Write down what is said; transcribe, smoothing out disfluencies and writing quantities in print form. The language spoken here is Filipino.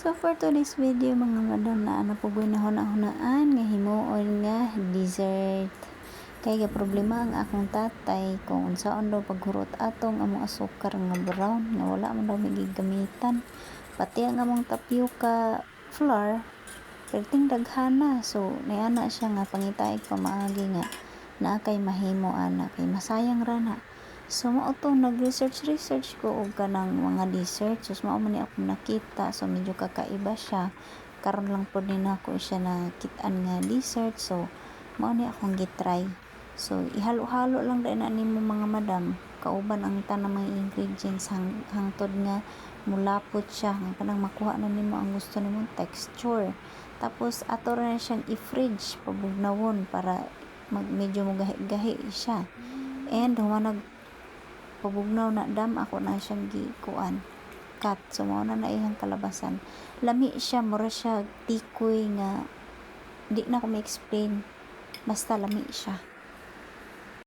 So for today's video mga madam na napugoy na hunahunaan nga himuon nga dessert. Kay problema ang akong tatay kung unsaon daw paghurot atong among asukar nga brown nga wala man daw gigamitan. Pati ang among tapioca flour perting daghana. So niana siya nga pangitaig pamaagi nga naa kay mahimo ana kay masayang ra na. So mao to nag-research ko og kanang mga dessert. So mao man ni ako nakita. So medyo kakaiba siya. Karon lang pod ni nako siya nakitaan nga dessert. So mao ni akong gitry. So ihalo-halo lang dai na nimo mga madam. Kauban ang tanang mga ingredients hangtod nga mulapot siya nga kanang makuha na nimo ang gusto nimong texture. Tapos ato ra siyang i-fridge pabugnawon para medyo magahi-gahi siya. And humanag pabugnaw na dam ako na siyang gikuan cut. So mao na iyang kalabasan. Lami siya, mura siya tikoy nga di na ko ma-explain, basta lami siya.